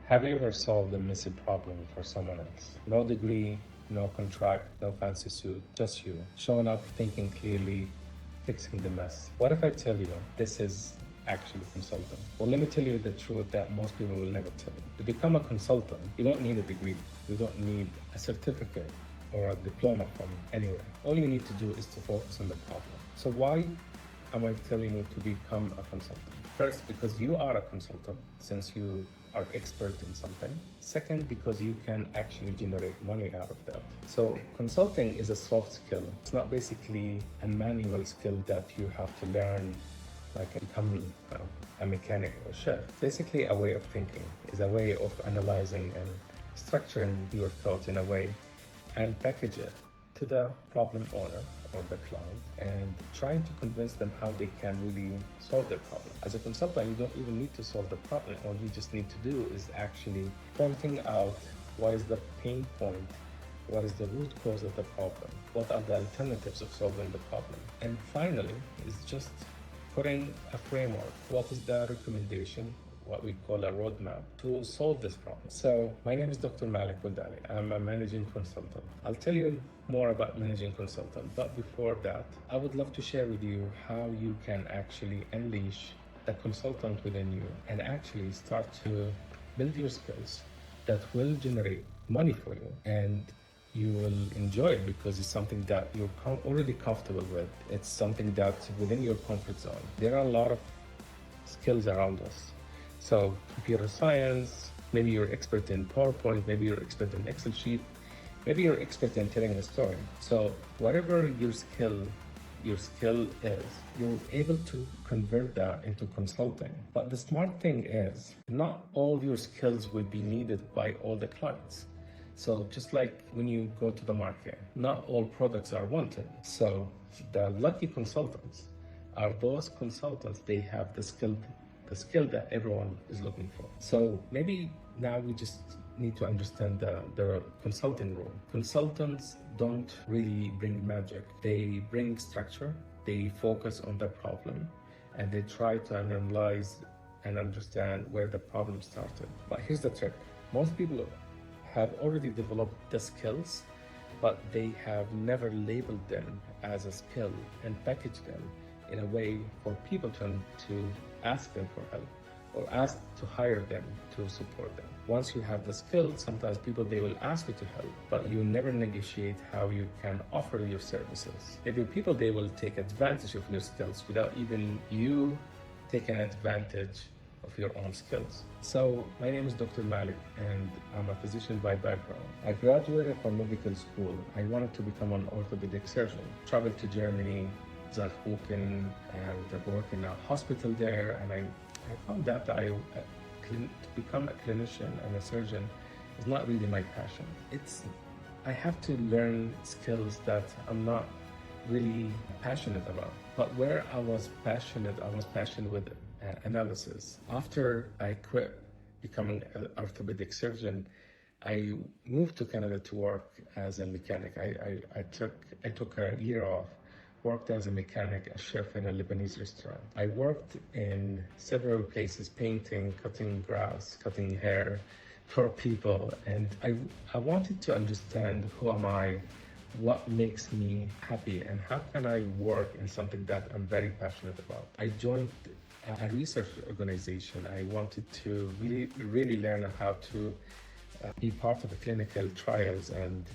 Have you ever solved a messy problem for someone else? No degree, no contract, no fancy suit, just you, showing up, thinking clearly, fixing the mess. What if I tell you this is actually consulting? Well, let me tell you the truth that most people will never tell you. To become a consultant, you don't need a degree, you don't need a certificate or a diploma from anywhere. All you need to do is to focus on the problem. So why am I telling you to become a consultant? First, because you are a consultant, since you are expert in something. Second, because you can actually generate money out of that. So consulting is a soft skill. It's not basically a manual skill that you have to learn like become a mechanic or chef. Basically a way of thinking, is a way of analyzing and structuring your thoughts in a way and package it to the problem owner or the client and trying to convince them how they can really solve their problem. As a consultant, you don't even need to solve the problem. All you just need to do is actually pointing out what is the pain point, what is the root cause of the problem, what are the alternatives of solving the problem. And finally, is just putting a framework. What is the recommendation, what we call a roadmap to solve this problem. So my name is Dr. Malik Weld-Ali. I'm a managing consultant. I'll tell you more about managing consultant, but before that, I would love to share with you how you can actually unleash the consultant within you and actually start to build your skills that will generate money for you, and you will enjoy it because it's something that you're already comfortable with. It's something that's within your comfort zone. There are a lot of skills around us. So computer science, maybe you're expert in PowerPoint, maybe you're expert in Excel sheet, maybe you're expert in telling a story. So whatever your skill is, you're able to convert that into consulting. But the smart thing is, not all your skills will be needed by all the clients. So just like when you go to the market, not all products are wanted. So the lucky consultants are those consultants, they have the skill that everyone is looking for. So maybe now we just need to understand the consulting role. Consultants don't really bring magic. They bring structure, they focus on the problem, and they try to analyze and understand where the problem started. But here's the trick. Most people have already developed the skills, but they have never labeled them as a skill and packaged them in a way for people to ask them for help or ask to hire them to support them. Once you have the skill, sometimes people, they will ask you to help, but you never negotiate how you can offer your services. Maybe people, they will take advantage of your skills without even you taking advantage of your own skills. So my name is Dr. Malik and I'm a physician by background. I graduated from medical school. I wanted to become an orthopedic surgeon. Traveled to Germany, Saarbrücken, and worked in a hospital there, and I found that to become a clinician and a surgeon is not really my passion. I have to learn skills that I'm not really passionate about. But where I was passionate with analysis. After I quit becoming an orthopedic surgeon, I moved to Canada to work as a mechanic. I took a year off, worked as a mechanic, a chef in a Lebanese restaurant. I worked in several places, painting, cutting grass, cutting hair for people. And I wanted to understand who am I, what makes me happy, and how can I work in something that I'm very passionate about. I joined a research organization. I wanted to really learn how to be part of the clinical trials and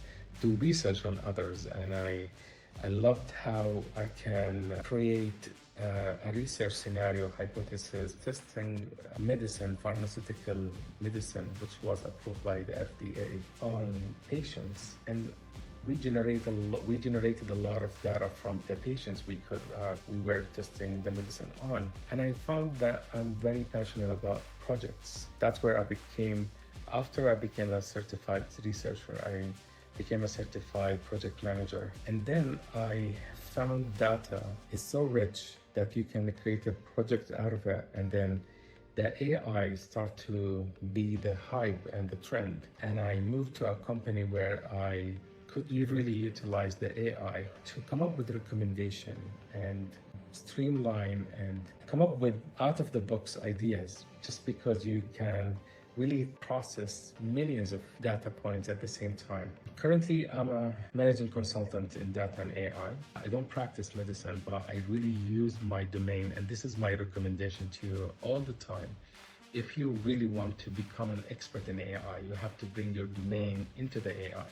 do research on others. And I loved how I can create a research scenario, hypothesis, testing medicine, pharmaceutical medicine, which was approved by the FDA on patients. And we generated a lot of data from the patients we were testing the medicine on. And I found that I'm very passionate about projects. That's where after I became a certified researcher, I became a certified project manager. And then I found data is so rich that you can create a project out of it, and then the AI start to be the hype and the trend. And I moved to a company where I could really utilize the AI to come up with a recommendation and streamline and come up with out of the box ideas, just because you can really process millions of data points at the same time. Currently, I'm a managing consultant in data and AI. I don't practice medicine, but I really use my domain, and this is my recommendation to you all the time. If you really want to become an expert in AI, you have to bring your domain into the AI.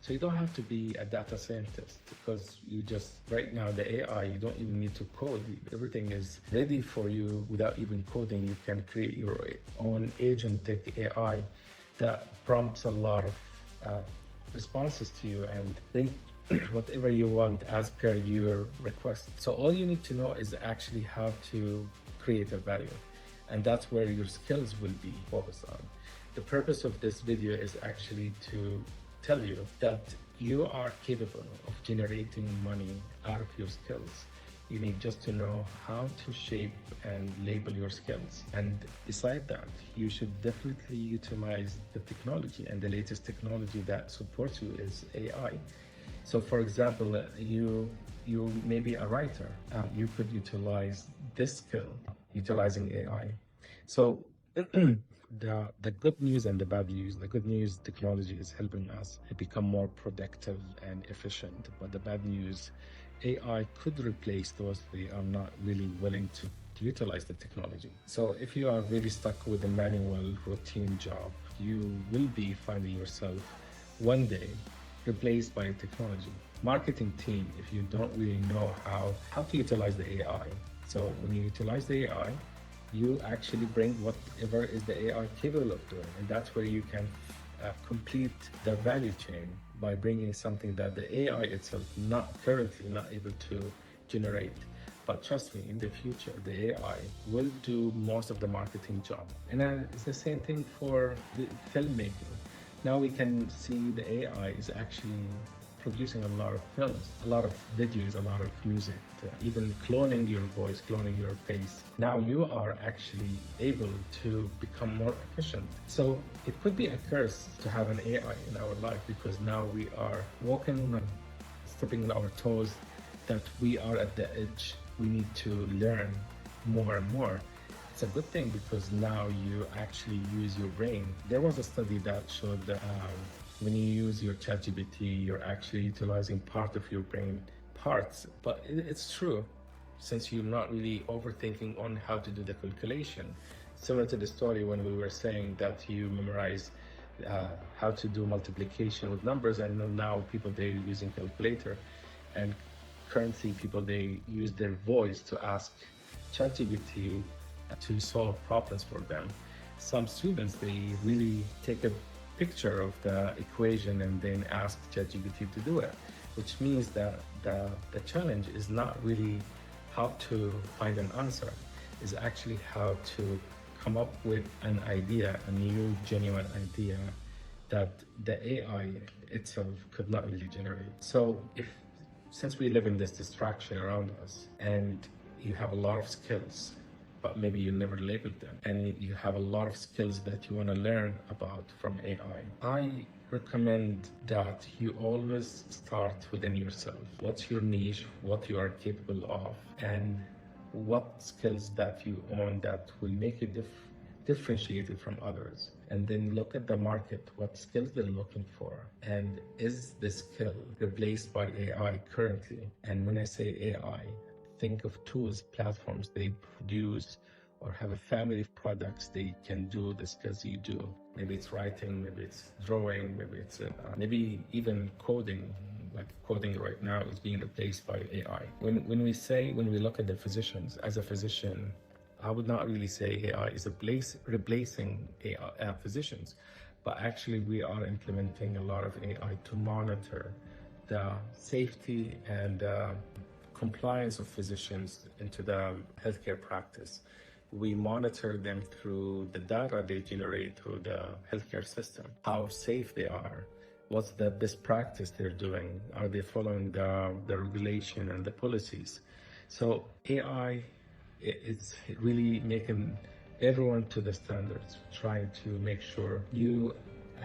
So you don't have to be a data scientist, because you just, right now, the AI, you don't even need to code. Everything is ready for you without even coding. You can create your own agentic AI that prompts a lot of responses to you and think whatever you want as per your request. So all you need to know is actually how to create a value. And that's where your skills will be focused on. The purpose of this video is actually to tell you that you are capable of generating money out of your skills. You need just to know how to shape and label your skills. And beside that, you should definitely utilize the technology, and the latest technology that supports you is AI. So for example, you may be a writer. You could utilize this skill utilizing AI. So the good news and the bad news. The good news, technology is helping us become more productive and efficient. But the bad news, AI could replace those who are not really willing to utilize the technology. So if you are really stuck with a manual routine job, you will be finding yourself one day replaced by technology. Marketing team, if you don't really know how to utilize the AI. So when you utilize the AI, you actually bring whatever is the AI capable of doing. And that's where you can complete the value chain by bringing something that the AI itself currently not able to generate. But trust me, in the future, the AI will do most of the marketing job. And it's the same thing for the filmmaking. Now we can see the AI is actually producing a lot of films, a lot of videos, a lot of music, even cloning your voice, cloning your face. Now you are actually able to become more efficient. So it could be a curse to have an AI in our life, because now we are stepping on our toes, that we are at the edge. We need to learn more and more. It's a good thing, because now you actually use your brain. There was a study that showed that when you use your ChatGPT, you're actually utilizing part of your brain parts. But it's true, since you're not really overthinking on how to do the calculation. Similar to the story when we were saying that you memorize how to do multiplication with numbers, and now people, they're using calculator. And currently people, they use their voice to ask ChatGPT to solve problems for them. Some students, they really take a picture of the equation and then ask ChatGPT to do it, which means that the challenge is not really how to find an answer, is actually how to come up with an idea, a new genuine idea that the AI itself could not really generate. So since we live in this distraction around us, and you have a lot of skills, but maybe you never labeled them, and you have a lot of skills that you want to learn about from AI, I recommend that you always start within yourself. What's your niche, what you are capable of, and what skills that you own that will make you differentiated from others. And then look at the market, what skills they're looking for, and is the skill replaced by AI currently? And when I say AI, think of tools, platforms they produce, or have a family of products they can do the skills you do. Maybe it's writing, maybe it's drawing, maybe it's maybe even coding. Like coding right now is being replaced by AI. When we look at the physicians, as a physician, I would not really say AI is replacing physicians, but actually we are implementing a lot of AI to monitor the safety and compliance of physicians into the healthcare practice. We monitor them through the data they generate through the healthcare system, how safe they are, what's the best practice they're doing, are they following the regulation and the policies. So AI is really making everyone to the standards, trying to make sure you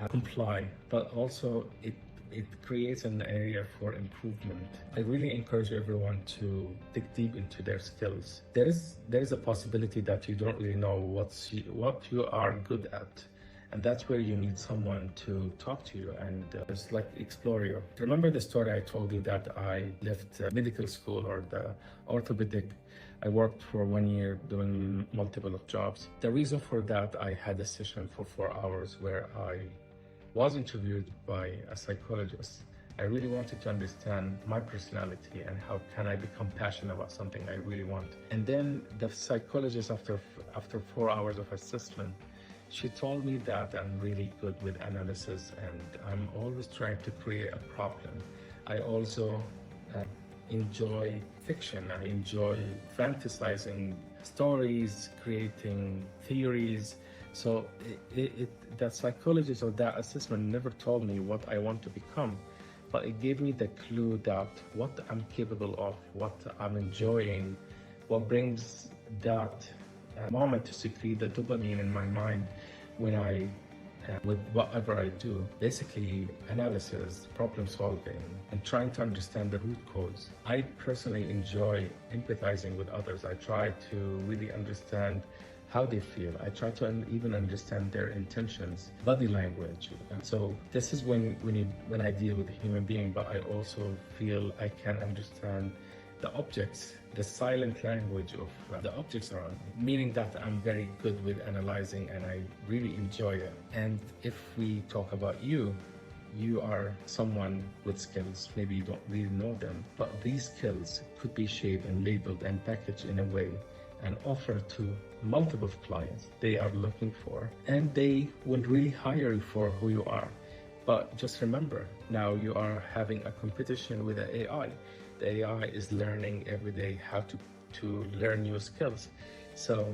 comply, but also it it creates an area for improvement. I really encourage everyone to dig deep into their skills. There is a possibility that you don't really know what you are good at. And that's where you need someone to talk to you and just like explore you. Remember the story I told you that I left medical school or the orthopedic? I worked for 1 year doing multiple of jobs. The reason for that, I had a session for 4 hours where I was interviewed by a psychologist. I really wanted to understand my personality and how can I become passionate about something I really want. And then the psychologist, after 4 hours of assessment, she told me that I'm really good with analysis and I'm always trying to create a problem. I also enjoy fiction. I enjoy fantasizing stories, creating theories. So that psychologist or that assessment never told me what I want to become, but it gave me the clue that what I'm capable of, what I'm enjoying, what brings that moment to secrete the dopamine in my mind when I with whatever I do. Basically analysis, problem solving, and trying to understand the root cause. I personally enjoy empathizing with others. I try to really understand how they feel. I try to even understand their intentions, body language. And so this is when I deal with a human being, but I also feel I can understand the objects, the silent language of the objects around me, meaning that I'm very good with analyzing and I really enjoy it. And if we talk about you are someone with skills. Maybe you don't really know them, but these skills could be shaped and labeled and packaged in a way and offered to multiple clients they are looking for, and they will really hire you for who you are. But just remember, now you are having a competition with the AI. The AI is learning every day how to learn new skills. So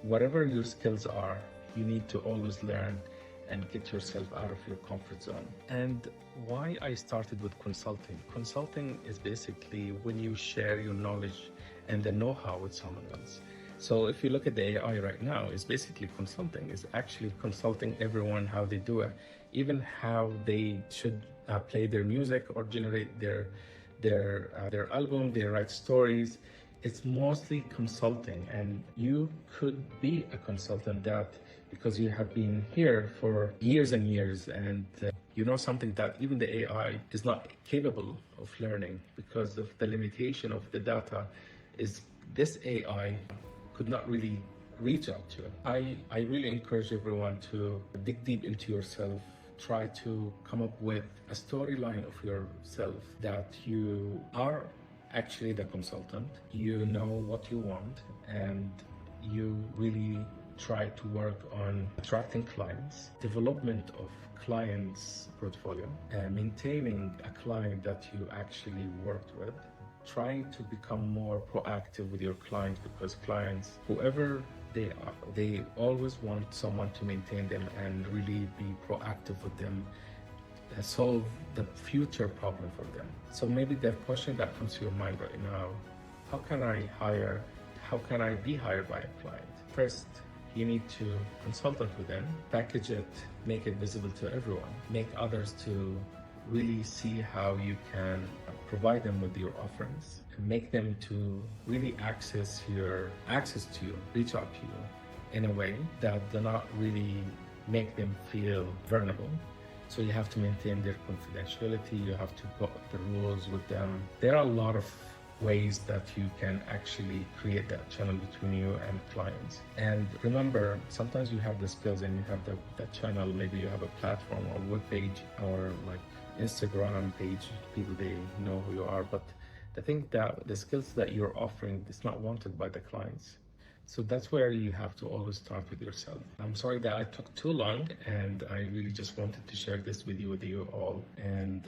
whatever your skills are, you need to always learn and get yourself out of your comfort zone. And why I started with consulting. Consulting is basically when you share your knowledge and the know-how with someone else. So if you look at the AI right now, it's basically consulting. It's actually consulting everyone how they do it, even how they should play their music or generate their album, they write stories. It's mostly consulting, and you could be a consultant that because you have been here for years and years, and you know something that even the AI is not capable of learning because of the limitation of the data. Is this AI could not really reach out to. I really encourage everyone to dig deep into yourself. Try to come up with a storyline of yourself that you are actually the consultant. You know what you want, and you really try to work on attracting clients, development of clients' portfolio, and maintaining a client that you actually worked with, trying to become more proactive with your clients, because clients, whoever they are, they always want someone to maintain them and really be proactive with them, solve the future problem for them. So maybe the question that comes to your mind right now, how can I be hired by a client? First, you need to consult with them, package it, make it visible to everyone, make others to really see how you can provide them with your offerings, and make them to really access to you, reach out to you in a way that do not really make them feel vulnerable. So you have to maintain their confidentiality, you have to put the rules with them. There are a lot of ways that you can actually create that channel between you and clients. And remember, sometimes you have the skills and you have the channel, maybe you have a platform or web page or like Instagram page, people, they know who you are, but the thing that the skills that you're offering is not wanted by the clients. So that's where you have to always start with yourself. I'm sorry that I took too long, and I really just wanted to share this with you all, and